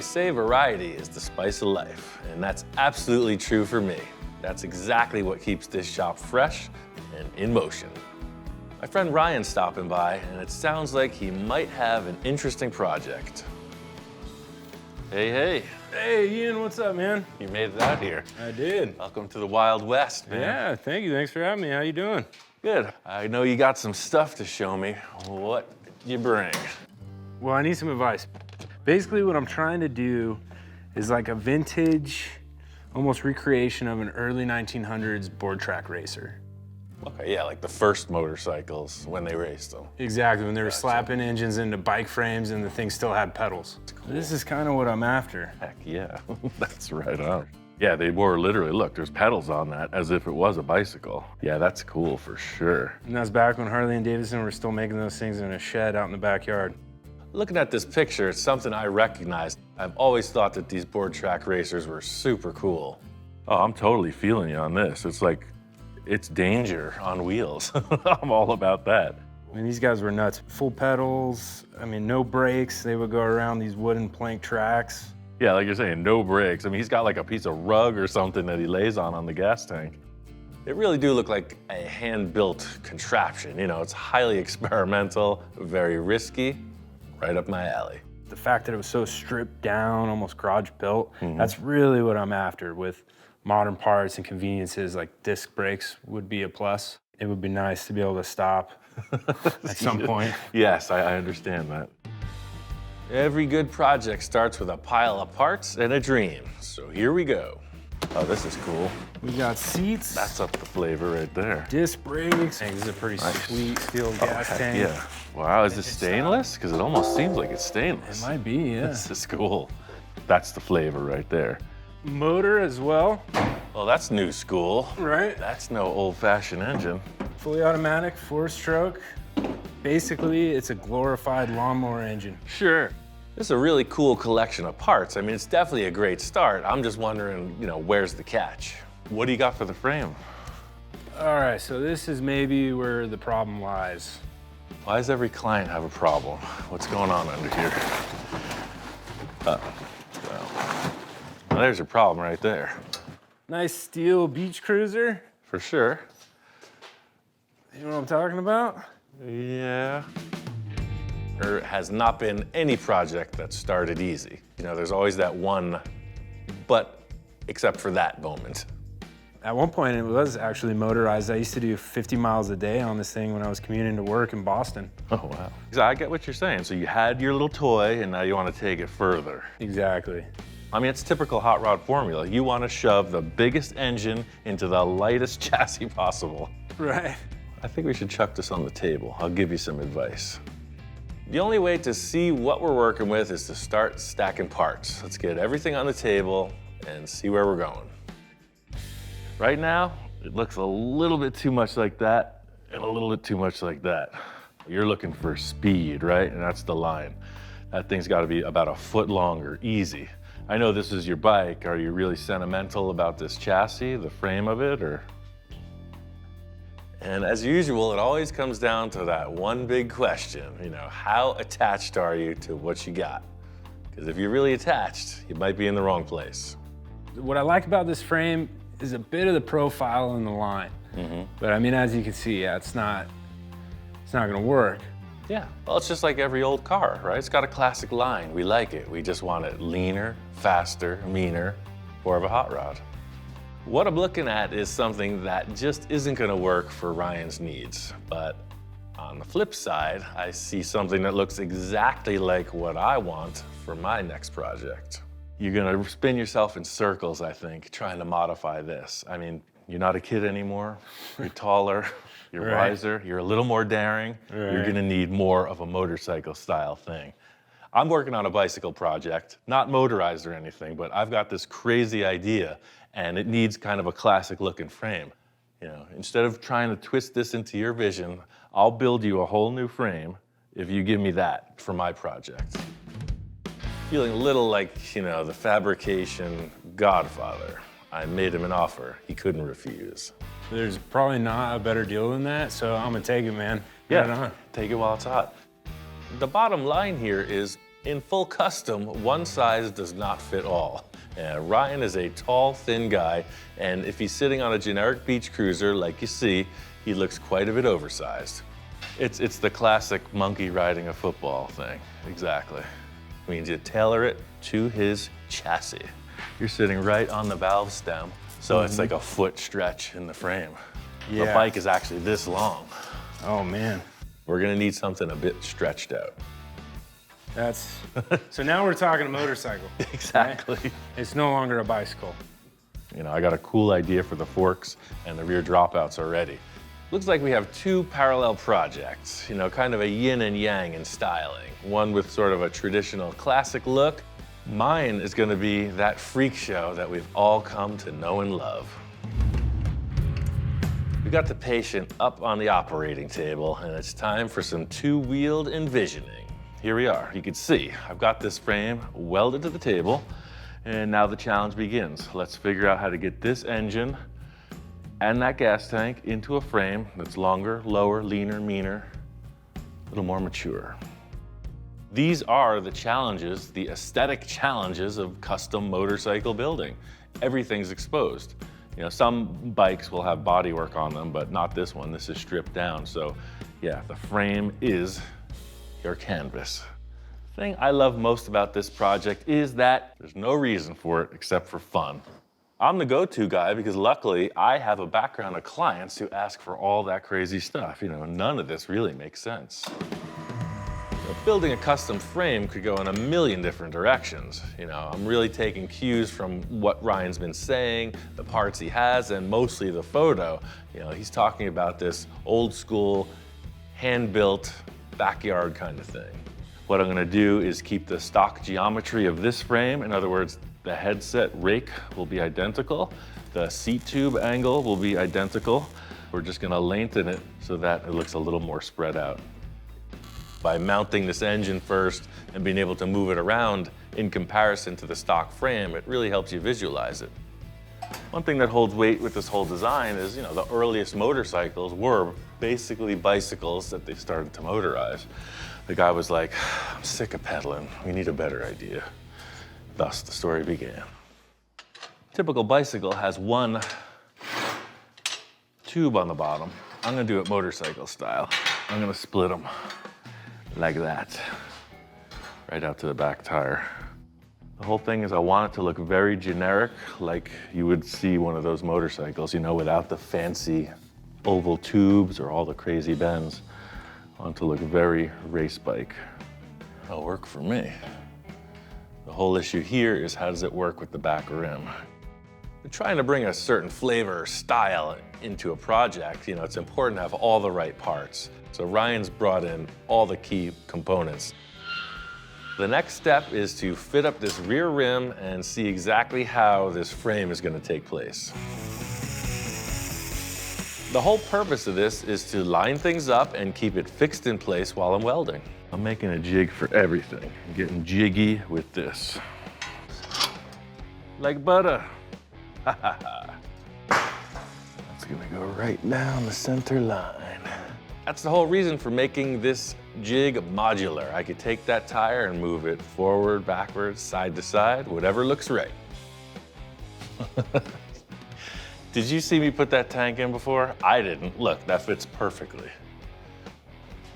They say variety is the spice of life, and that's absolutely true for me. That's exactly what keeps this shop fresh and in motion. My friend Ryan's stopping by, and it sounds like he might have an interesting project. Hey, hey. Hey, Ian, what's up, man? You made it out here. I did. Welcome to the Wild West, man. Yeah, thank you. Thanks for having me. How you doing? Good. I know you got some stuff to show me. What did you bring? Well, I need some advice. Basically, what I'm trying to do is like a vintage, almost recreation of an early 1900s board track racer. Okay, yeah, like the first motorcycles when they raced them. Exactly, when they were slapping engines into bike frames and the thing still had pedals. Cool. This is kind of what I'm after. Heck yeah, that's right on. Yeah, they were literally, look, there's pedals on that as if it was a bicycle. Yeah, that's cool for sure. And that's back when Harley and Davidson were still making those things in a shed out in the backyard. Looking at this picture, it's something I recognized. I've always thought that these board track racers were super cool. Oh, I'm totally feeling you on this. It's like, it's danger on wheels. I'm all about that. I mean, these guys were nuts. Full pedals, I mean, no brakes. They would go around these wooden plank tracks. Yeah, like you're saying, no brakes. I mean, he's got like a piece of rug or something that he lays on the gas tank. They really do look like a hand-built contraption. You know, it's highly experimental, very risky, right up my alley. The fact that it was so stripped down, almost garage built, that's really what I'm after with modern parts and conveniences. Like disc brakes would be a plus. It would be nice to be able to stop at some point. Yes, I understand that. Every good project starts with a pile of parts and a dream. So here we go. Oh, this is cool. We got seats. That's up the flavor right there. Disc brakes. This is a pretty sweet steel gas tank. Yeah. Wow, is this stainless? Because it almost seems like it's stainless. It might be, yeah. This is cool. That's the flavor right there. Motor as well. Well, that's new school. Right. That's no old-fashioned engine. Fully automatic, 4-stroke. Basically, it's a glorified lawnmower engine. Sure. This is a really cool collection of parts. I mean, it's definitely a great start. I'm just wondering, you know, where's the catch? What do you got for the frame? All right, so this is maybe where the problem lies. Why does every client have a problem? What's going on under here? Well, there's your problem right there. Nice steel beach cruiser. For sure. You know what I'm talking about? Yeah. There has not been any project that started easy. You know, there's always that one, but except for that moment. At one point, it was actually motorized. I used to do 50 miles a day on this thing when I was commuting to work in Boston. Oh, wow. I get what you're saying. So you had your little toy, and now you want to take it further. Exactly. I mean, it's typical hot rod formula. You want to shove the biggest engine into the lightest chassis possible. Right. I think we should chuck this on the table. I'll give you some advice. The only way to see what we're working with is to start stacking parts. Let's get everything on the table and see where we're going. Right now, it looks a little bit too much like that and a little bit too much like that. You're looking for speed, right? And that's the line. That thing's got to be about a foot longer, easy. I know this is your bike. Are you really sentimental about this chassis, the frame of it, or? And as usual, it always comes down to that one big question, you know, how attached are you to what you got? Because if you're really attached, you might be in the wrong place. What I like about this frame is a bit of the profile in the line. But I mean, as you can see, yeah, it's not gonna work. Yeah, well, it's just like every old car, right? It's got a classic line. We like it. We just want it leaner, faster, meaner, more of a hot rod. What I'm looking at is something that just isn't gonna work for Ryan's needs. But on the flip side, I see something that looks exactly like what I want for my next project. You're gonna spin yourself in circles, I think, trying to modify this. I mean, you're not a kid anymore. You're taller, you're wiser, you're a little more daring. You're gonna need more of a motorcycle style thing. I'm working on a bicycle project, not motorized or anything, but I've got this crazy idea and it needs kind of a classic looking frame. You know, instead of trying to twist this into your vision, I'll build you a whole new frame if you give me that for my project. Feeling a little like, you know, the Fabrication godfather. I made him an offer he couldn't refuse. There's probably not a better deal than that, so I'm gonna take it, man. Yeah, take it while it's hot. The bottom line here is In full custom, one size does not fit all. And Ryan is a tall, thin guy, and if he's sitting on a generic beach cruiser like you see, he looks quite a bit oversized. It's the classic monkey riding a football thing, exactly. Means you tailor it to his chassis. You're sitting right on the valve stem, so it's like a foot stretch in the frame. Yeah. The bike is actually this long. Oh man. We're gonna need something a bit stretched out. That's, so now we're talking a motorcycle. Exactly. Right? It's no longer a bicycle. You know, I got a cool idea for the forks and the rear dropouts already. Looks like we have two parallel projects, you know, kind of a yin and yang in styling. One with sort of a traditional classic look. Mine is gonna be that freak show that we've all come to know and love. We got the patient up on the operating table, and it's time for some two-wheeled envisioning. Here we are. You can see I've got this frame welded to the table, and now the challenge begins. Let's figure out how to get this engine and that gas tank into a frame that's longer, lower, leaner, meaner, a little more mature. These are the challenges, the aesthetic challenges of custom motorcycle building. Everything's exposed. You know, some bikes will have bodywork on them, but not this one. This is stripped down. So yeah, the frame is your canvas. The thing I love most about this project is that there's no reason for it except for fun. I'm the go-to guy because luckily I have a background of clients who ask for all that crazy stuff. You know, none of this really makes sense. Building a custom frame could go in a million different directions. You know, I'm really taking cues from what Ryan's been saying, the parts he has, and mostly the photo. You know, he's talking about this old school, hand-built, backyard kind of thing. What I'm gonna do is keep the stock geometry of this frame. In other words, the headset rake will be identical. The seat tube angle will be identical. We're just gonna lengthen it so that it looks a little more spread out. By mounting this engine first and being able to move it around in comparison to the stock frame, it really helps you visualize it. One thing that holds weight with this whole design is, you know, the earliest motorcycles were basically bicycles that they started to motorize. The guy was like, I'm sick of pedaling. We need a better idea. Thus, the story began. Typical bicycle has one tube on the bottom. I'm gonna do it motorcycle style. I'm gonna split them like that, right out to the back tire. The whole thing is I want it to look very generic, like you would see one of those motorcycles, you know, without the fancy oval tubes or all the crazy bends. I want it to look very race bike. That'll work for me. The whole issue here is how does it work with the back rim? We're trying to bring a certain flavor or style into a project. You know, it's important to have all the right parts. So Ryan's brought in all the key components. The next step is to fit up this rear rim and see exactly how this frame is going to take place. The whole purpose of this is to line things up and keep it fixed in place while I'm welding. I'm making a jig for everything. I'm getting jiggy with this. Like butter. That's gonna go right down the center line. That's the whole reason for making this jig modular. I could take that tire and move it forward, backwards, side to side, whatever looks right. Did you see me put that tank in before? I didn't. Look, that fits perfectly.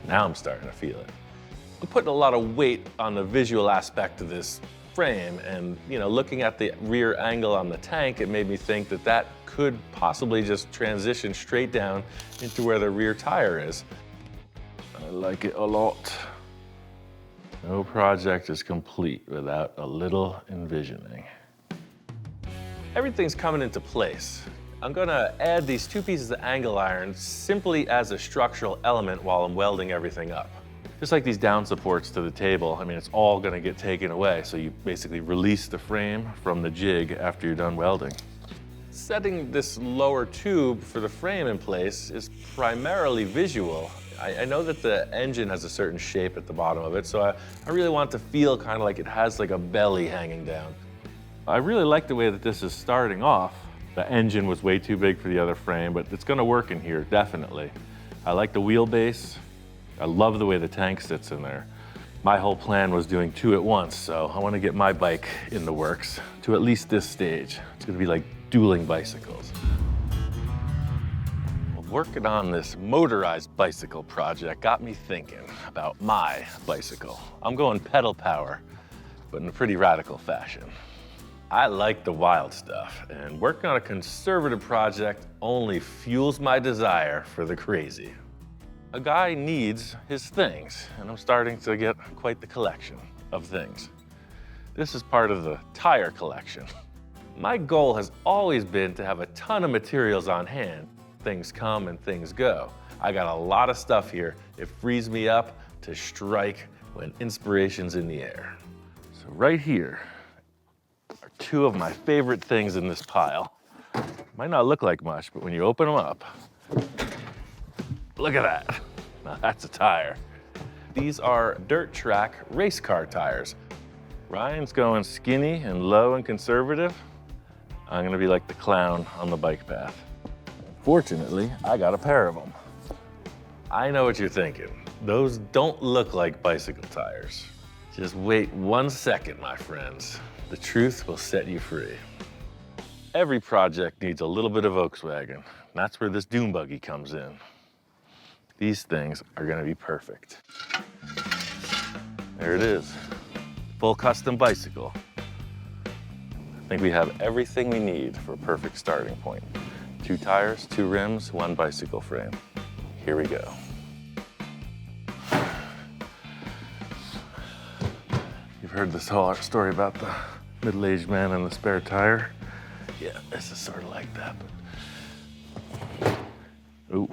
Now I'm starting to feel it. I'm putting a lot of weight on the visual aspect of this frame, and you know, looking at the rear angle on the tank, it made me think that that could possibly just transition straight down into where the rear tire is. I like it a lot. No project is complete without a little envisioning. Everything's coming into place. I'm gonna add these two pieces of angle iron simply as a structural element while I'm welding everything up. Just like these down supports to the table, I mean, it's all gonna get taken away, so you basically release the frame from the jig after you're done welding. Setting this lower tube for the frame in place is primarily visual. I know that the engine has a certain shape at the bottom of it, so I really want it to feel kind of like it has like a belly hanging down. I really like the way that this is starting off. The engine was way too big for the other frame, but it's gonna work in here, definitely. I like the wheelbase. I love the way the tank sits in there. My whole plan was doing 2 at once, so I want to get my bike in the works to at least this stage. It's going to be like dueling bicycles. Working on this motorized bicycle project got me thinking about my bicycle. I'm going pedal power, but in a pretty radical fashion. I like the wild stuff, and working on a conservative project only fuels my desire for the crazy. A guy needs his things, and I'm starting to get quite the collection of things. This is part of the tire collection. My goal has always been to have a ton of materials on hand. Things come and things go. I got a lot of stuff here. It frees me up to strike when inspiration's in the air. So right here are 2 of my favorite things in this pile. Might not look like much, but when you open them up, look at that. Now that's a tire. These are dirt track race car tires. Ryan's going skinny and low and conservative. I'm gonna be like the clown on the bike path. Fortunately, I got a pair of them. I know what you're thinking. Those don't look like bicycle tires. Just wait 1 second, my friends. The truth will set you free. Every project needs a little bit of Volkswagen. That's where this dune buggy comes in. These things are gonna be perfect. There it is, full custom bicycle. I think we have everything we need for a perfect starting point. 2 tires, 2 rims, 1 bicycle frame. Here we go. You've heard this whole story about the middle-aged man and the spare tire? Yeah, this is sort of like that, but... Ooh,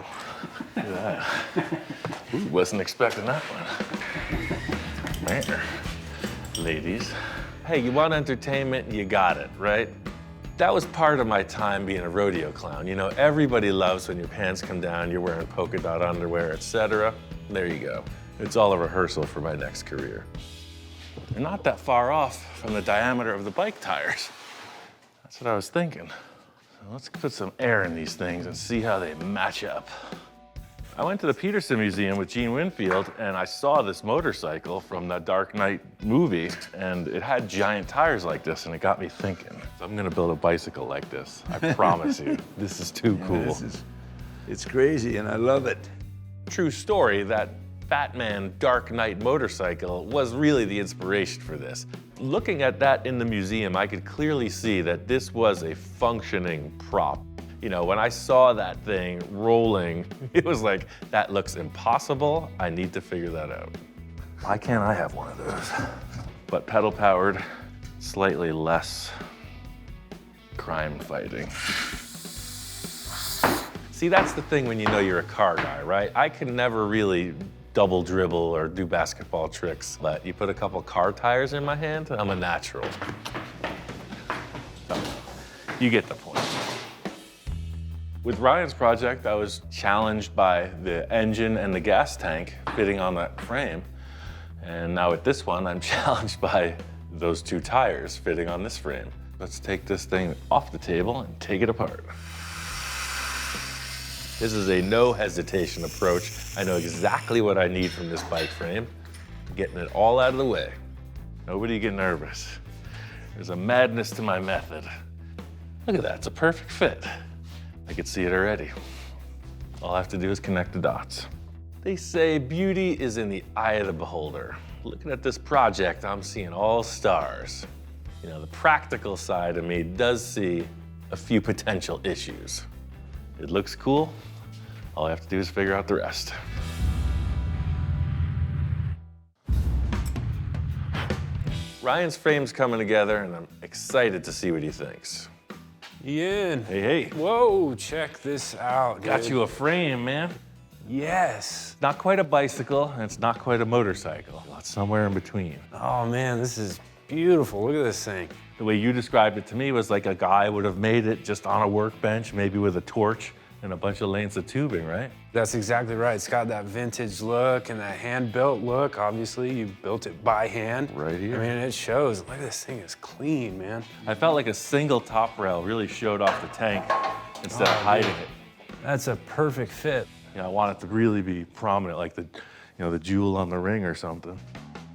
look at that. Ooh, wasn't expecting that one. Man, ladies. Hey, you want entertainment, you got it, right? That was part of my time being a rodeo clown. You know, everybody loves when your pants come down, you're wearing polka dot underwear, etc. There you go. It's all a rehearsal for my next career. They're not that far off from the diameter of the bike tires. That's what I was thinking. So let's put some air in these things and see how they match up. I went to the Peterson Museum with Gene Winfield and I saw this motorcycle from the Dark Knight movie and it had giant tires like this and it got me thinking, I'm gonna build a bicycle like this. I promise you, this is too cool. It's crazy and I love it. True story, that Batman Dark Knight motorcycle was really the inspiration for this. Looking at that in the museum, I could clearly see that this was a functioning prop. You know, when I saw that thing rolling, it was like, that looks impossible. I need to figure that out. Why can't I have one of those? But pedal powered, slightly less crime fighting. See, that's the thing when you know you're a car guy, right? I can never really double dribble or do basketball tricks, but you put a couple car tires in my hand, I'm a natural. So, you get the point. With Ryan's project, I was challenged by the engine and the gas tank fitting on that frame. And now with this one, I'm challenged by those 2 tires fitting on this frame. Let's take this thing off the table and take it apart. This is a no hesitation approach. I know exactly what I need from this bike frame. Getting it all out of the way. Nobody get nervous. There's a madness to my method. Look at that, it's a perfect fit. I could see it already. All I have to do is connect the dots. They say beauty is in the eye of the beholder. Looking at this project, I'm seeing all stars. You know, the practical side of me does see a few potential issues. It looks cool. All I have to do is figure out the rest. Ryan's frame's coming together, and I'm excited to see what he thinks. Ian. Hey, hey. Whoa, check this out. Got dude. you a frame, man. Yes. Not quite a bicycle, and it's not quite a motorcycle. It's somewhere in between. Oh man, this is beautiful. Look at this thing. The way you described it to me was like a guy would have made it just on a workbench, maybe with a torch and a bunch of lengths of tubing, right? That's exactly right. It's got that vintage look and that hand-built look. Obviously, you built it by hand. Right here. I mean, it shows. Look, this thing is clean, man. I felt like a single top rail really showed off the tank instead of hiding it. That's a perfect fit. You know, I want it to really be prominent, like the, the jewel on the ring or something.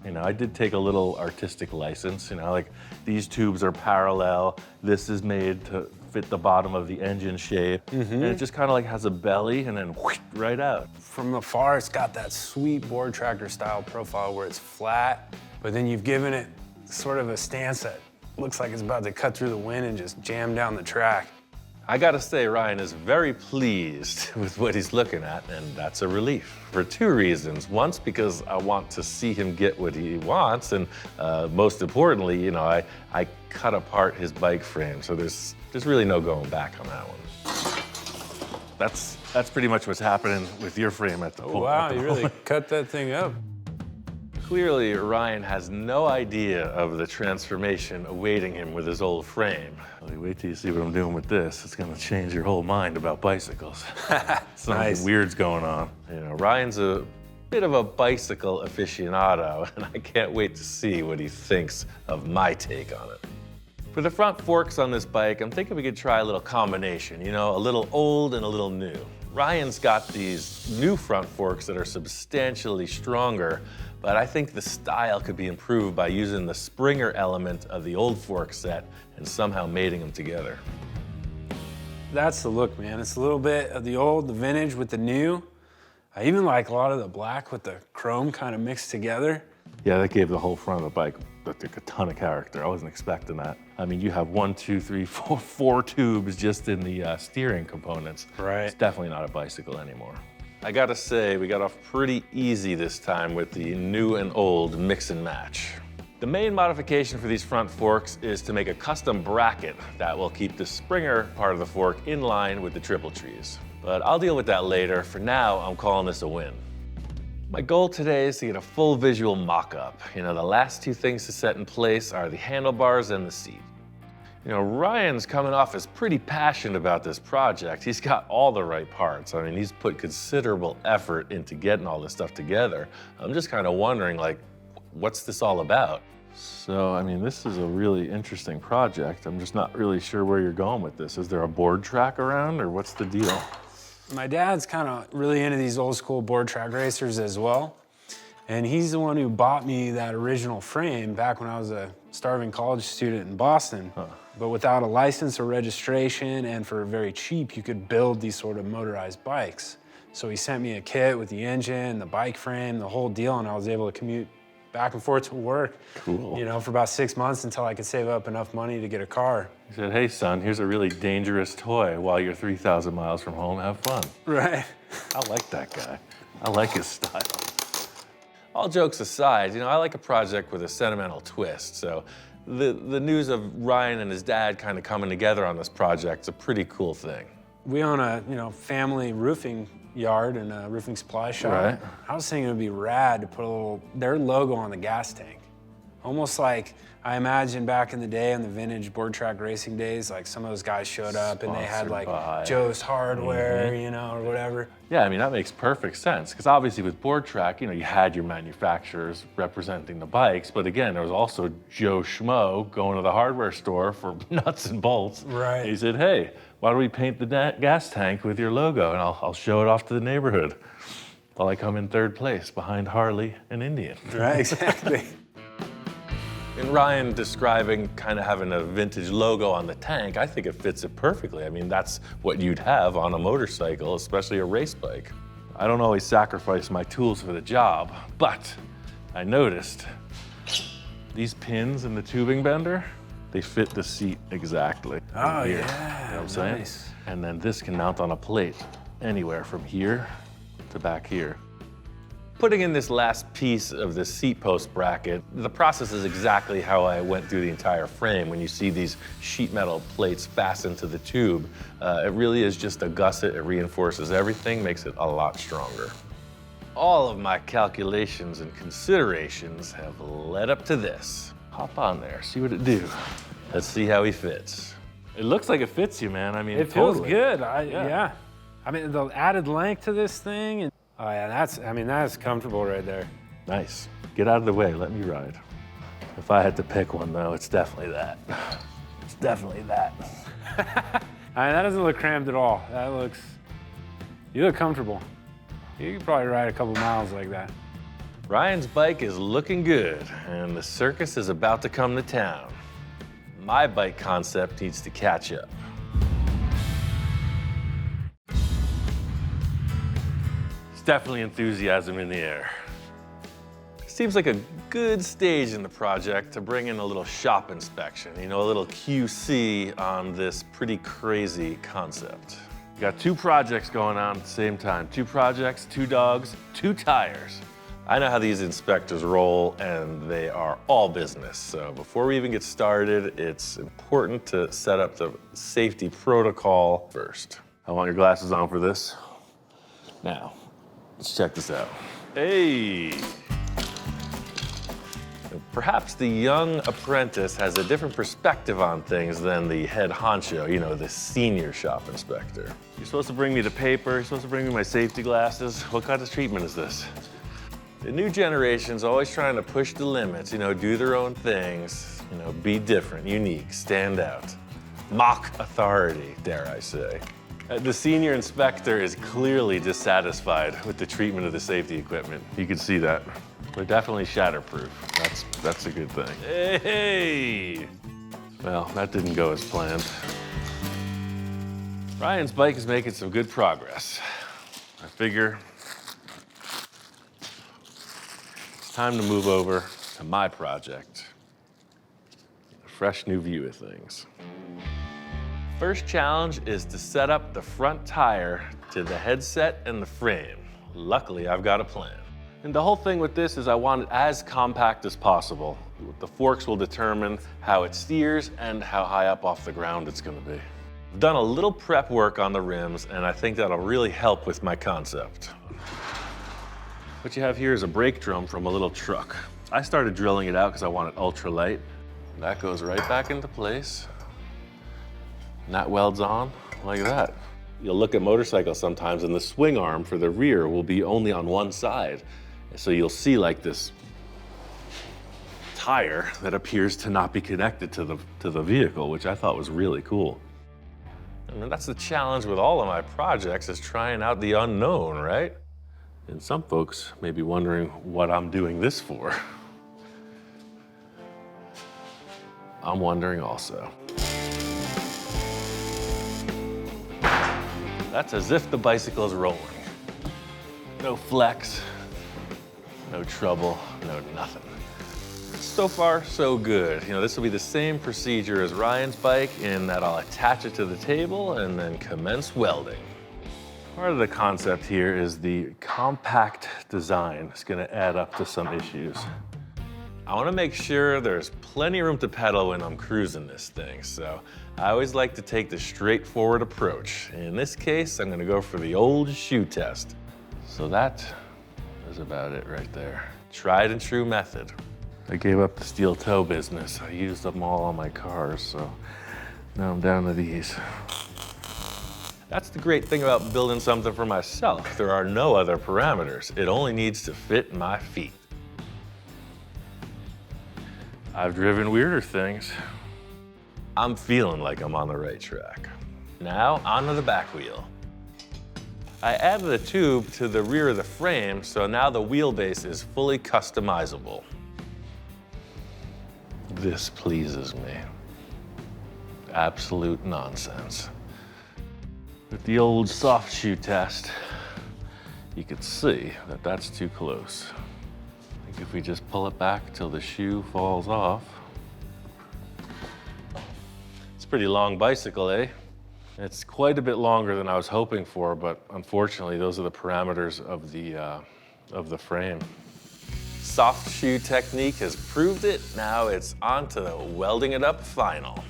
You know, I did take a little artistic license, you know, like these tubes are parallel. This is made to fit the bottom of the engine shape. And it just kind of like has a belly and then whoosh, right out. From afar, it's got that sweet board tractor style profile where it's flat, but then you've given it sort of a stance that looks like it's about to cut through the wind and just jam down the track. I gotta say, Ryan is very pleased with what he's looking at, and that's a relief for two reasons. Once, because I want to see him get what he wants, and most importantly, you know, I cut apart his bike frame, so there's really no going back on that one. That's pretty much what's happening with your frame at the moment. Wow, you really cut that thing up. Clearly, Ryan has no idea of the transformation awaiting him with his old frame. Well, wait till you see what I'm doing with this. It's gonna change your whole mind about bicycles. Something Nice. weird's going on. You know, Ryan's a bit of a bicycle aficionado, and I can't wait to see what he thinks of my take on it. For the front forks on this bike, I'm thinking we could try a little combination, you know, a little old and a little new. Ryan's got these new front forks that are substantially stronger, but I think the style could be improved by using the Springer element of the old fork set and somehow mating them together. That's the look, man. It's a little bit of the old, the vintage with the new. I even like a lot of the black with the chrome kind of mixed together. Yeah, that gave the whole front of the bike a ton of character. I wasn't expecting that. I mean, you have 1, 2, 3, 4 tubes just in the steering components. Right. It's definitely not a bicycle anymore. I gotta say, we got off pretty easy this time with the new and old mix and match. The main modification for these front forks is to make a custom bracket that will keep the Springer part of the fork in line with the triple trees. But I'll deal with that later. For now, I'm calling this a win. My goal today is to get a full visual mock-up. You know, the last two things to set in place are the handlebars and the seat. You know, Ryan's coming off as pretty passionate about this project. He's got all the right parts. I mean, he's put considerable effort into getting all this stuff together. I'm just kind of wondering, like, what's this all about? So, I mean, this is a really interesting project. I'm just not really sure where you're going with this. Is there a board track around, or what's the deal? My dad's kind of really into these old school board track racers as well. And he's the one who bought me that original frame back when I was a starving college student in Boston. But without a license or registration, and for very cheap, you could build these sort of motorized bikes. So he sent me a kit with the engine, the bike frame, the whole deal, and I was able to commute back and forth to work, Cool. you know, for about 6 months until I could save up enough money to get a car. He said, hey, son, here's a really dangerous toy. While you're 3,000 miles from home, have fun. Right. I like that guy. I like his style. All jokes aside, you know, I like a project with a sentimental twist. So the news of Ryan and his dad kind of coming together on this project is a pretty cool thing. We own a, you know, family roofing yard and a roofing supply shop. Right. I was thinking it would be rad to put their logo on the gas tank. Almost like I imagine back in the day on the vintage board track racing days, like some of those guys showed up and they had Sponsored like by. Joe's Hardware, you know, or whatever. Yeah, I mean, that makes perfect sense. Because obviously with board track, you know, you had your manufacturers representing the bikes. But again, there was also Joe Schmo going to the hardware store for nuts and bolts. Right. And he said, hey, why don't we paint the gas tank with your logo and I'll show it off to the neighborhood while I come in third place behind Harley and Indian. Right, exactly. And Ryan describing kind of having a vintage logo on the tank, I think it fits it perfectly. I mean, that's what you'd have on a motorcycle, especially a race bike. I don't always sacrifice my tools for the job, but I noticed these pins in the tubing bender, they fit the seat exactly. Oh, Here. yeah, You know what I'm saying? nice. And then this can mount on a plate anywhere from here to back here. Putting in this last piece of the seat post bracket, the process is exactly how I went through the entire frame. When you see these sheet metal plates fastened to the tube, it really is just a gusset. It reinforces everything, makes it a lot stronger. All of my calculations and considerations have led up to this. Hop on there, see what it do. Let's see how he fits. It looks like it fits you, man. I mean, It feels totally. good. Yeah. I mean, the added length to this thing. And, oh, yeah, that's comfortable right there. Nice. Get out of the way, let me ride. If I had to pick one though, it's definitely that. It's definitely that. I mean, that doesn't look cramped at all. You look comfortable. You could probably ride a couple miles like that. Ryan's bike is looking good, and the circus is about to come to town. My bike concept needs to catch up. There's definitely enthusiasm in the air. Seems like a good stage in the project to bring in a little shop inspection, you know, a little QC on this pretty crazy concept. Got 2 projects going on at the same time. 2 projects, 2 dogs, 2 tires. I know how these inspectors roll, and they are all business. So before we even get started, it's important to set up the safety protocol first. I want your glasses on for this. Now, let's check this out. Hey! Perhaps the young apprentice has a different perspective on things than the head honcho, you know, the senior shop inspector. You're supposed to bring me the paper, you're supposed to bring me my safety glasses. What kind of treatment is this? The new generation's always trying to push the limits, you know, do their own things, you know, be different, unique, stand out. Mock authority, dare I say. The senior inspector is clearly dissatisfied with the treatment of the safety equipment. You can see that. They're definitely shatterproof. That's a good thing. Hey! Well, that didn't go as planned. Ryan's bike is making some good progress. I figure it's time to move over to my project. A fresh new view of things. First challenge is to set up the front tire to the headset and the frame. Luckily, I've got a plan. And the whole thing with this is I want it as compact as possible. The forks will determine how it steers and how high up off the ground it's gonna be. I've done a little prep work on the rims, and I think that'll really help with my concept. What you have here is a brake drum from a little truck. I started drilling it out because I want it ultra light. That goes right back into place. And that welds on like that. You'll look at motorcycles sometimes, and the swing arm for the rear will be only on one side. So you'll see like this tire that appears to not be connected to the vehicle, which I thought was really cool. I mean, that's the challenge with all of my projects, is trying out the unknown, right? And some folks may be wondering what I'm doing this for. I'm wondering also. That's as if the bicycle is rolling. No flex, no trouble, no nothing. So far, so good. You know, this will be the same procedure as Ryan's bike in that I'll attach it to the table and then commence welding. Part of the concept here is the compact design. It's gonna add up to some issues. I wanna make sure there's plenty of room to pedal when I'm cruising this thing, so I always like to take the straightforward approach. In this case, I'm gonna go for the old shoe test. So that is about it right there. Tried and true method. I gave up the steel toe business. I used them all on my cars, so now I'm down to these. That's the great thing about building something for myself. There are no other parameters. It only needs to fit my feet. I've driven weirder things. I'm feeling like I'm on the right track. Now, onto the back wheel. I added a tube to the rear of the frame, so now the wheelbase is fully customizable. This pleases me. Absolute nonsense. With the old soft shoe test, you could see that that's too close. I think if we just pull it back till the shoe falls off. It's a pretty long bicycle, eh? It's quite a bit longer than I was hoping for, but unfortunately, those are the parameters of the frame. Soft shoe technique has proved it. Now it's on to welding it up final.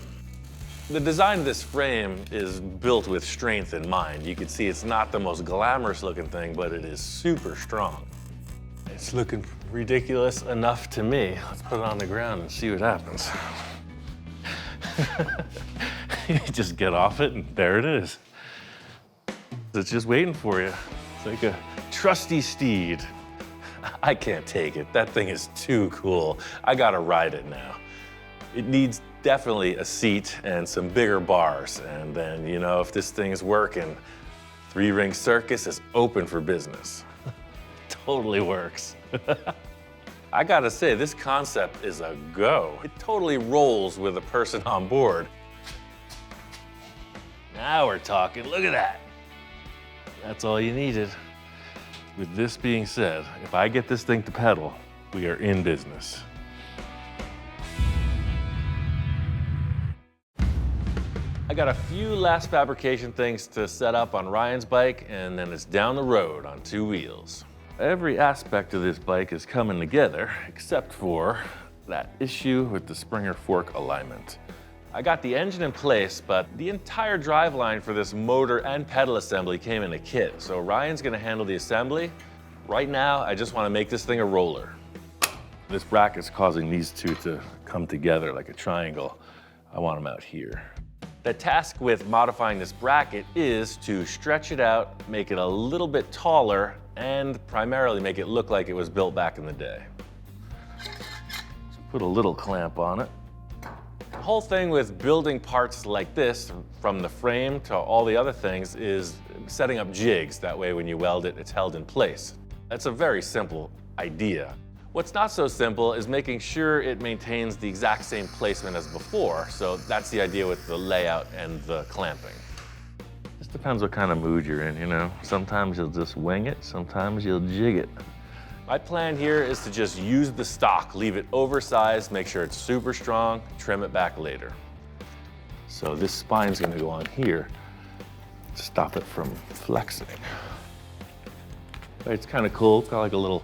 The design of this frame is built with strength in mind. You can see it's not the most glamorous looking thing, but it is super strong. It's looking ridiculous enough to me. Let's put it on the ground and see what happens. You just get off it and there it is. It's just waiting for you. It's like a trusty steed. I can't take it. That thing is too cool. I gotta ride it now. It needs definitely a seat and some bigger bars. And then, you know, if this thing's working, 3-ring circus is open for business. totally works. I gotta say, this concept is a go. It totally rolls with a person on board. Now we're talking, look at that. That's all you needed. With this being said, if I get this thing to pedal, we are in business. I got a few last fabrication things to set up on Ryan's bike, and then it's down the road on 2 wheels. Every aspect of this bike is coming together, except for that issue with the Springer fork alignment. I got the engine in place, but the entire driveline for this motor and pedal assembly came in a kit, so Ryan's gonna handle the assembly. Right now, I just wanna make this thing a roller. This bracket's causing these two to come together like a triangle. I want them out here. The task with modifying this bracket is to stretch it out, make it a little bit taller, and primarily make it look like it was built back in the day. So put a little clamp on it. The whole thing with building parts like this, from the frame to all the other things, is setting up jigs. That way when you weld it, it's held in place. That's a very simple idea. What's not so simple is making sure it maintains the exact same placement as before. So that's the idea with the layout and the clamping. Just depends what kind of mood you're in, you know? Sometimes you'll just wing it, sometimes you'll jig it. My plan here is to just use the stock, leave it oversized, make sure it's super strong, trim it back later. So this spine's gonna go on here to stop it from flexing. It's kind of cool, got like a little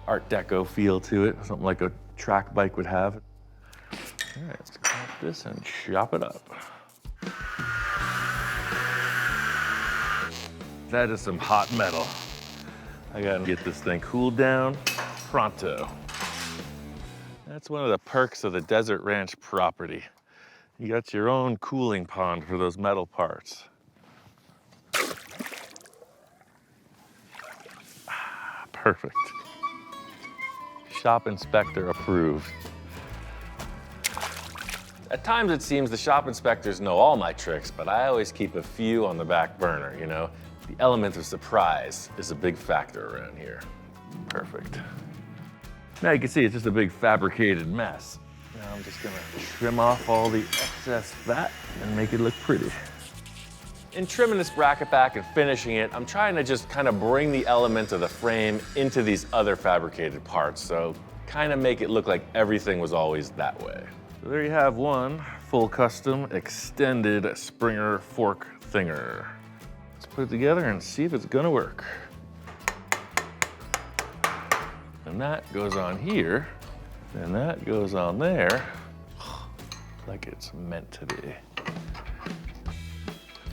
Art Deco feel to it, something like a track bike would have. All right, let's clamp this and chop it up. That is some hot metal. I gotta get this thing cooled down pronto. That's one of the perks of the Desert Ranch property. You got your own cooling pond for those metal parts. Perfect. Shop inspector approved. At times it seems the shop inspectors know all my tricks, but I always keep a few on the back burner, you know? The element of surprise is a big factor around here. Perfect. Now you can see it's just a big fabricated mess. Now I'm just gonna trim off all the excess fat and make it look pretty. In trimming this bracket back and finishing it, I'm trying to just kind of bring the element of the frame into these other fabricated parts, so kind of make it look like everything was always that way. So there you have one full custom extended Springer fork thinger. Let's put it together and see if it's gonna work. And that goes on here, and that goes on there, like it's meant to be.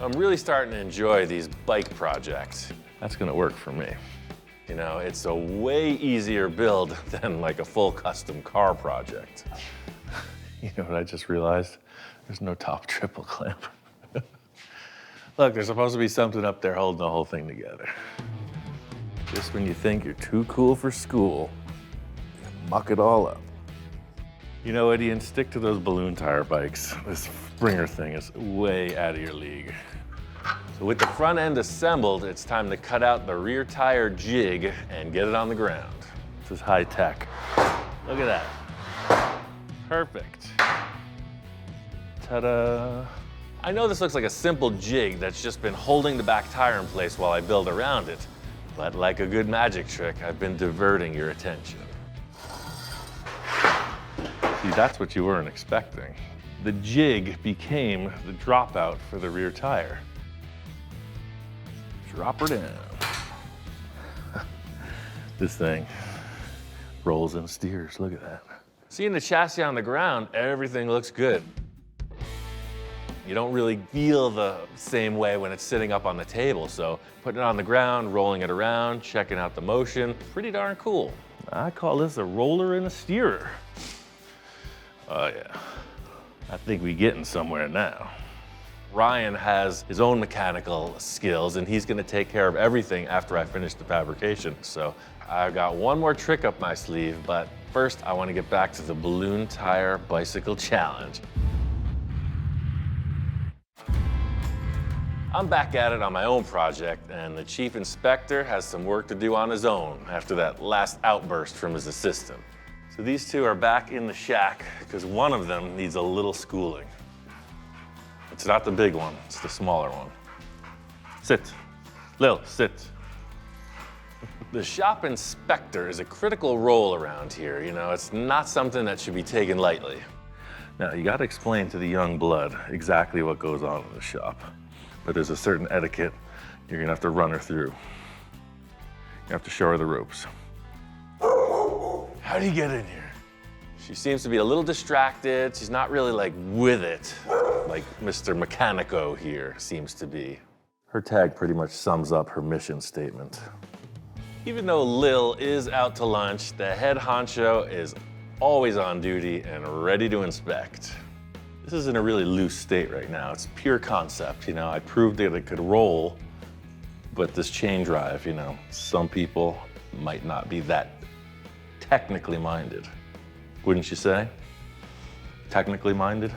I'm really starting to enjoy these bike projects. That's gonna work for me. You know, it's a way easier build than like a full custom car project. You know what I just realized? There's no top triple clamp. Look, there's supposed to be something up there holding the whole thing together. Just when you think you're too cool for school, you muck it all up. You know, Ian, stick to those balloon tire bikes. This Springer thing is way out of your league. So with the front end assembled, it's time to cut out the rear tire jig and get it on the ground. This is high tech. Look at that. Perfect. Ta-da. I know this looks like a simple jig that's just been holding the back tire in place while I build around it, but like a good magic trick, I've been diverting your attention. See, that's what you weren't expecting. The jig became the dropout for the rear tire. Drop her down. This thing rolls and steers, look at that. Seeing the chassis on the ground, everything looks good. You don't really feel the same way when it's sitting up on the table, so putting it on the ground, rolling it around, checking out the motion, pretty darn cool. I call this a roller and a steerer. Oh yeah, I think we're getting somewhere now. Ryan has his own mechanical skills and he's gonna take care of everything after I finish the fabrication. So I've got one more trick up my sleeve, but first I wanna get back to the balloon tire bicycle challenge. I'm back at it on my own project, and the chief inspector has some work to do on his own after that last outburst from his assistant. So these two are back in the shack because one of them needs a little schooling. It's not the big one, it's the smaller one. Sit. Lil, sit. The shop inspector is a critical role around here, you know, it's not something that should be taken lightly. Now, you gotta explain to the young blood exactly what goes on in the shop. But there's a certain etiquette you're gonna have to run her through. You have to show her the ropes. How do you get in here? She seems to be a little distracted. She's not really like with it, like Mr. Mechanico here seems to be. Her tag pretty much sums up her mission statement. Even though Lil is out to lunch, the head honcho is always on duty and ready to inspect. This is in a really loose state right now. It's pure concept, you know. I proved that it could roll, but this chain drive, you know, some people might not be that technically minded. Wouldn't you say? Technically minded?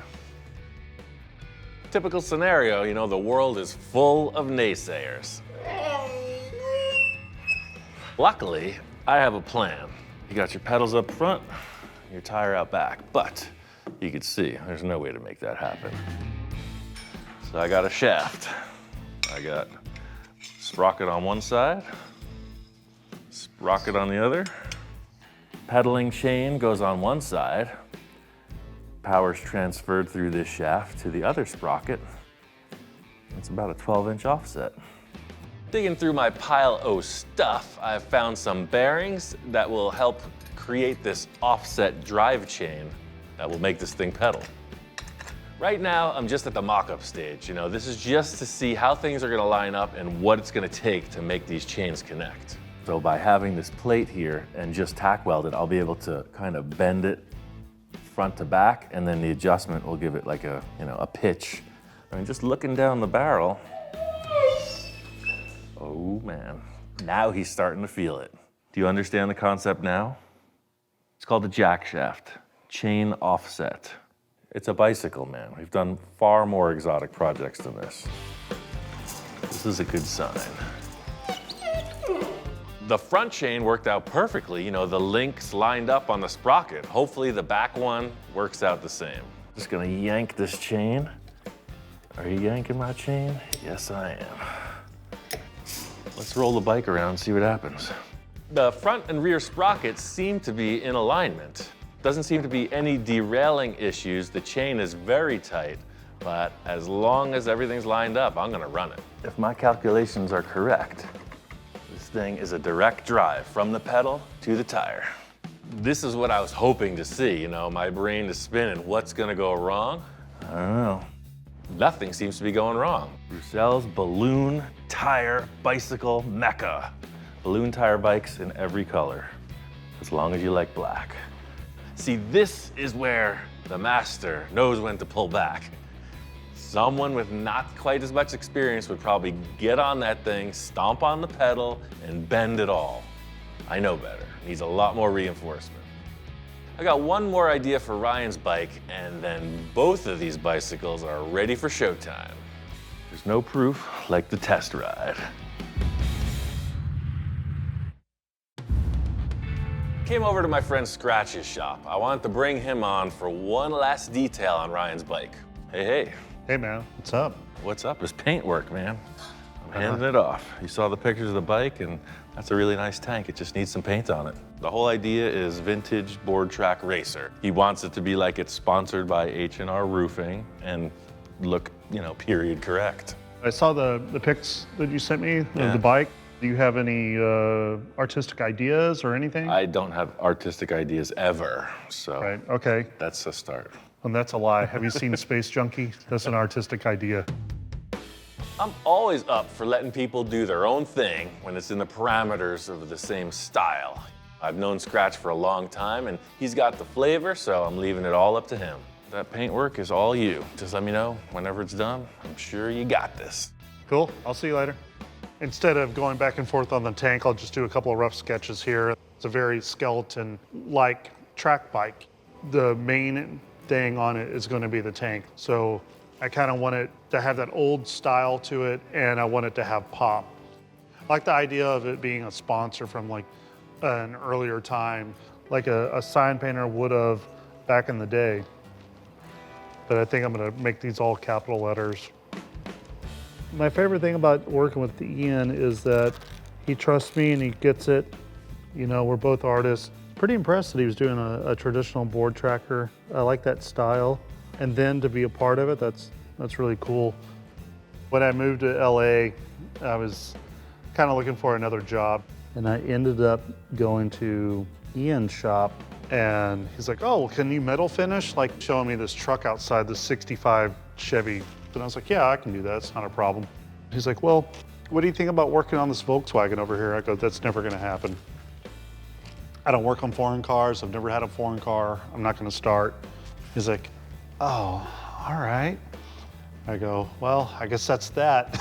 Typical scenario, you know, the world is full of naysayers. Luckily, I have a plan. You got your pedals up front, your tire out back, but you can see there's no way to make that happen. So I got a shaft. I got sprocket on one side, sprocket on the other. Pedaling chain goes on one side. Power's transferred through this shaft to the other sprocket. It's about a 12-inch offset. Digging through my pile of stuff, I've found some bearings that will help create this offset drive chain that will make this thing pedal. Right now, I'm just at the mock-up stage. You know, this is just to see how things are gonna line up and what it's gonna take to make these chains connect. So by having this plate here and just tack weld it, I'll be able to kind of bend it front to back, and then the adjustment will give it like a, you know, a pitch. I mean, just looking down the barrel, oh man, now he's starting to feel it. Do you understand the concept now? It's called a jack shaft. Chain offset. It's a bicycle, man. We've done far more exotic projects than this. This is a good sign. The front chain worked out perfectly. You know, the links lined up on the sprocket. Hopefully the back one works out the same. Just gonna yank this chain. Are you yanking my chain? Yes, I am. Let's roll the bike around and see what happens. The front and rear sprockets seem to be in alignment. Doesn't seem to be any derailing issues. The chain is very tight, but as long as everything's lined up, I'm gonna run it. If my calculations are correct, this thing is a direct drive from the pedal to the tire. This is what I was hoping to see, you know, my brain is spinning. What's gonna go wrong? I don't know. Nothing seems to be going wrong. Roussel's balloon tire bicycle mecca. Balloon tire bikes in every color, as long as you like black. See, this is where the master knows when to pull back. Someone with not quite as much experience would probably get on that thing, stomp on the pedal, and bend it all. I know better. Needs a lot more reinforcement. I got one more idea for Ryan's bike, and then both of these bicycles are ready for showtime. There's no proof like the test ride. Came over to my friend Scratch's shop. I wanted to bring him on for one last detail on Ryan's bike. Hey. Hey man, what's up? What's up? It's paint work, man. I'm handing it off. You saw the pictures of the bike, and that's a really nice tank. It just needs some paint on it. The whole idea is vintage board track racer. He wants it to be like it's sponsored by H&R Roofing and look, you know, period correct. I saw the pics that you sent me of the bike. Do you have any artistic ideas or anything? I don't have artistic ideas ever, so Right, okay. that's a start. And that's a lie. Have you seen Space Junkie? That's an artistic idea. I'm always up for letting people do their own thing when it's in the parameters of the same style. I've known Scratch for a long time, and he's got the flavor, so I'm leaving it all up to him. That paint work is all you. Just let me know whenever it's done. I'm sure you got this. Cool, I'll see you later. Instead of going back and forth on the tank, I'll just do a couple of rough sketches here. It's a very skeleton-like track bike. The main thing on it is going to be the tank. So I kind of want it to have that old style to it, and I want it to have pop. I like the idea of it being a sponsor from like an earlier time, like a sign painter would have back in the day. But I think I'm gonna make these all capital letters. My favorite thing about working with Ian is that he trusts me and he gets it. You know, we're both artists. Pretty impressed that he was doing a traditional board tracker. I like that style. And then to be a part of it, that's really cool. When I moved to LA, I was kind of looking for another job. And I ended up going to Ian's shop, and he's like, oh, well, can you metal finish? Like showing me this truck outside, the 65 Chevy. And I was like, yeah, I can do that, it's not a problem. He's like, well, what do you think about working on this Volkswagen over here? I go, that's never gonna happen. I don't work on foreign cars, I've never had a foreign car, I'm not gonna start. He's like, oh, all right. I go, well, I guess that's that.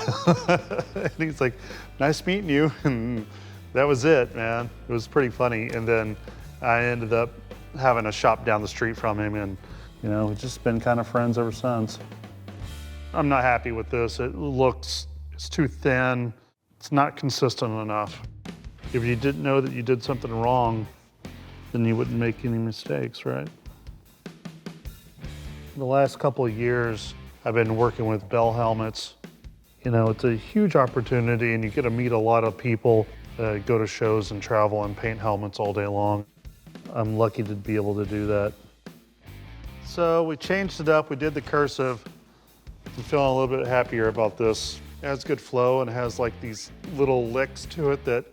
And he's like, nice meeting you. And that was it, man. It was pretty funny. And then I ended up having a shop down the street from him, and you know, we've just been kind of friends ever since. I'm not happy with this. It's too thin. It's not consistent enough. If you didn't know that you did something wrong, then you wouldn't make any mistakes, right? The last couple of years, I've been working with Bell helmets. You know, it's a huge opportunity, and you get to meet a lot of people, go to shows and travel and paint helmets all day long. I'm lucky to be able to do that. So we changed it up, we did the cursive. I'm feeling a little bit happier about this. It has good flow and it has like these little licks to it that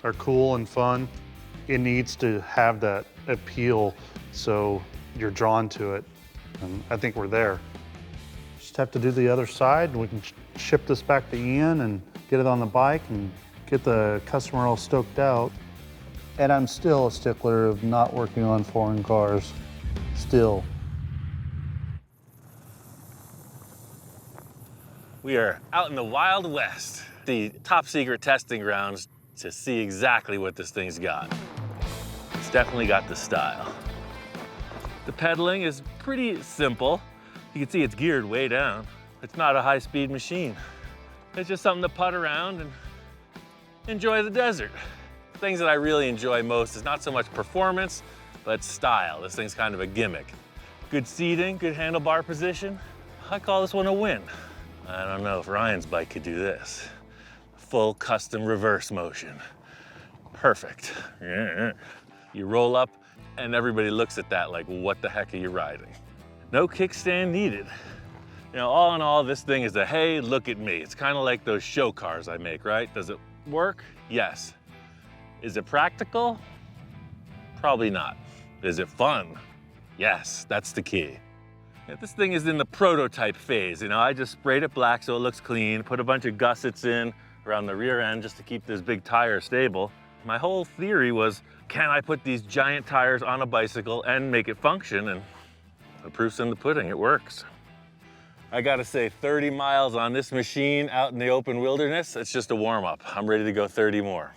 are cool and fun. It needs to have that appeal so you're drawn to it. And I think we're there. Just have to do the other side, and we can ship this back to Ian and get it on the bike and get the customer all stoked out. And I'm still a stickler of not working on foreign cars, still. We are out in the Wild West, the top secret testing grounds to see exactly what this thing's got. It's definitely got the style. The pedaling is pretty simple. You can see it's geared way down. It's not a high-speed machine. It's just something to putt around and enjoy the desert. The things that I really enjoy most is not so much performance, but style. This thing's kind of a gimmick. Good seating, good handlebar position. I call this one a win. I don't know if Ryan's bike could do this. Full custom reverse motion. Perfect. You roll up and everybody looks at that like, what the heck are you riding? No kickstand needed. You know, all in all, this thing is a, hey, look at me. It's kind of like those show cars I make, right? Does it work? Yes. Is it practical? Probably not. Is it fun? Yes, that's the key. Yeah, this thing is in the prototype phase. You know, I just sprayed it black so it looks clean, put a bunch of gussets in around the rear end just to keep this big tire stable. My whole theory was, can I put these giant tires on a bicycle and make it function? And the proof's in the pudding, it works. I gotta say, 30 miles on this machine out in the open wilderness, it's just a warm-up. I'm ready to go 30 more.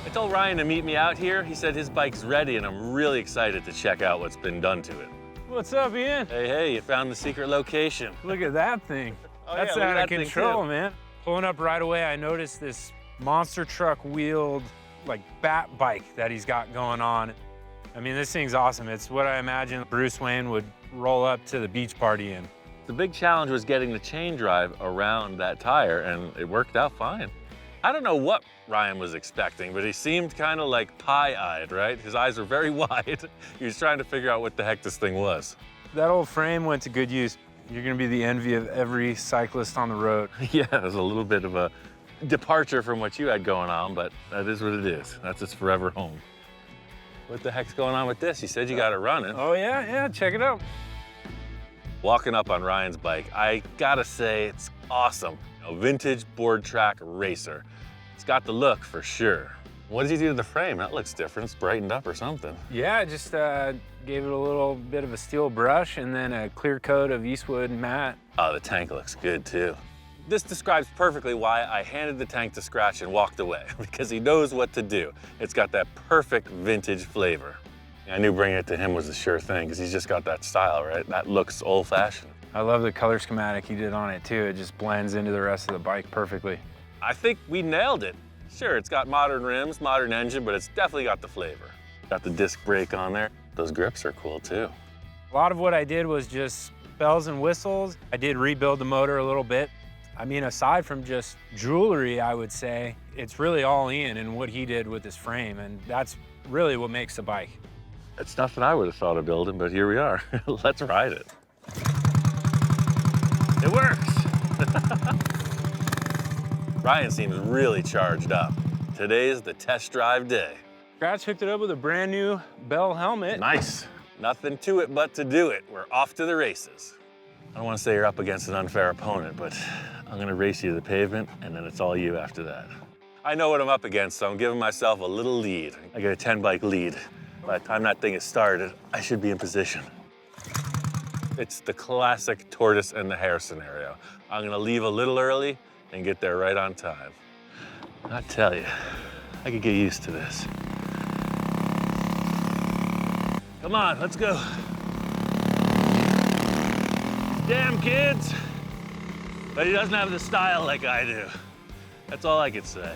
I told Ryan to meet me out here. He said his bike's ready, and I'm really excited to check out what's been done to it. What's up, Ian? Hey, you found the secret location. Look at that thing. Oh, That's yeah, look at out of that thing, control, too. man. Pulling up right away, I noticed this monster truck wheeled, like, bat bike that he's got going on. I mean, this thing's awesome. It's what I imagine Bruce Wayne would roll up to the beach party in. The big challenge was getting the chain drive around that tire, and it worked out fine. I don't know what Ryan was expecting, but he seemed kind of like pie-eyed, right? His eyes were very wide. He was trying to figure out what the heck this thing was. That old frame went to good use. You're gonna be the envy of every cyclist on the road. Yeah, it was a little bit of a departure from what you had going on, but that is what it is. That's its forever home. What the heck's going on with this? You said you got it running. Oh yeah, check it out. Walking up on Ryan's bike, I gotta say it's awesome. A vintage board track racer. It's got the look for sure. What did you do to the frame? That looks different. It's brightened up or something. Yeah, just gave it a little bit of a steel brush and then a clear coat of Eastwood matte. Oh, the tank looks good too. This describes perfectly why I handed the tank to Scratch and walked away, because he knows what to do. It's got that perfect vintage flavor. I knew bringing it to him was a sure thing because he's just got that style, right? That looks old-fashioned. I love the color schematic he did on it too. It just blends into the rest of the bike perfectly. I think we nailed it. Sure, it's got modern rims, modern engine, but it's definitely got the flavor. Got the disc brake on there. Those grips are cool too. A lot of what I did was just bells and whistles. I did rebuild the motor a little bit. I mean, aside from just jewelry, I would say, it's really all Ian and what he did with his frame, and that's really what makes the bike. It's nothing I would have thought of building, but here we are. Let's ride it. It works. Ryan seems really charged up. Today's the test drive day. Scratch hooked it up with a brand new Bell helmet. Nice. Nothing to it but to do it. We're off to the races. I don't want to say you're up against an unfair opponent, but I'm going to race you to the pavement, and then it's all you after that. I know what I'm up against, so I'm giving myself a little lead. I get a 10-bike lead. By the time that thing is started, I should be in position. It's the classic tortoise and the hare scenario. I'm gonna leave a little early and get there right on time. I tell you, I could get used to this. Come on, let's go. Damn kids. But he doesn't have the style like I do. That's all I could say.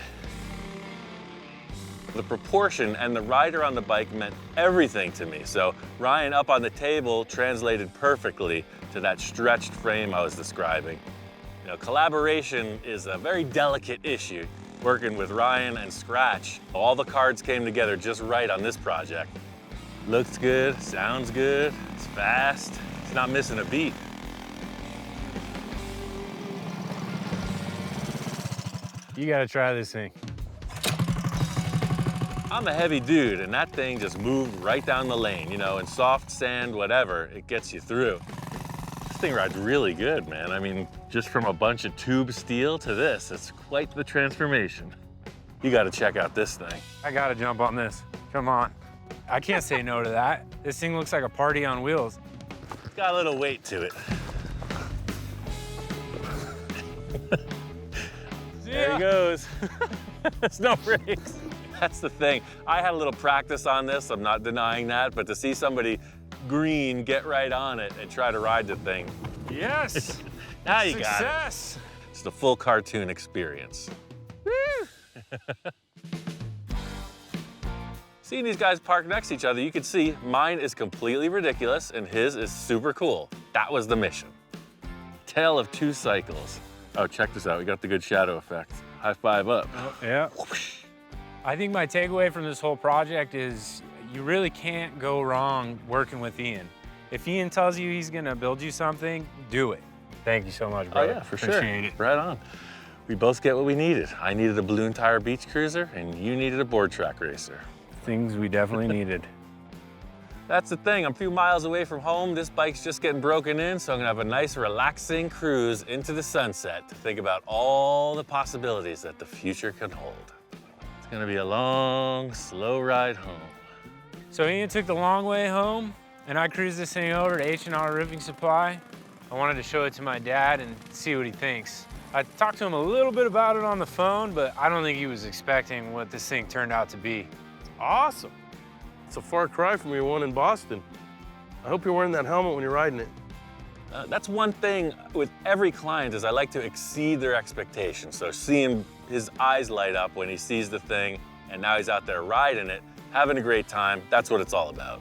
The proportion and the rider on the bike meant everything to me. So Ryan up on the table translated perfectly to that stretched frame I was describing. You know, collaboration is a very delicate issue. Working with Ryan and Scratch, all the cards came together just right on this project. Looks good, sounds good, it's fast, it's not missing a beat. You gotta try this thing. I'm a heavy dude, and that thing just moved right down the lane. You know, in soft sand, whatever, it gets you through. This thing rides really good, man. I mean, just from a bunch of tube steel to this, it's quite the transformation. You gotta check out this thing. I gotta jump on this. Come on. I can't say no to that. This thing looks like a party on wheels. It's got a little weight to it. There he goes. There's no brakes. That's the thing. I had a little practice on this, I'm not denying that, but to see somebody green get right on it and try to ride the thing. Yes! Now you got it. Success! It's the full cartoon experience. Woo! Seeing these guys parked next to each other, you can see mine is completely ridiculous and his is super cool. That was the mission. Tale of two cycles. Oh, check this out. We got the good shadow effect. High five up. Oh, yeah. Whoosh. I think my takeaway from this whole project is you really can't go wrong working with Ian. If Ian tells you he's gonna build you something, do it. Thank you so much, brother. Oh yeah, for sure. Appreciate it. Right on. We both get what we needed. I needed a balloon tire beach cruiser, and you needed a board track racer. Things we definitely needed. That's the thing, I'm a few miles away from home. This bike's just getting broken in, so I'm gonna have a nice, relaxing cruise into the sunset to think about all the possibilities that the future can hold. It's gonna be a long, slow ride home. So Ian took the long way home, and I cruised this thing over to H&R Roofing Supply. I wanted to show it to my dad and see what he thinks. I talked to him a little bit about it on the phone, but I don't think he was expecting what this thing turned out to be. Awesome. It's a far cry from your one in Boston. I hope you're wearing that helmet when you're riding it. That's one thing with every client is I like to exceed their expectations. So seeing his eyes light up when he sees the thing and now he's out there riding it, having a great time, that's what it's all about.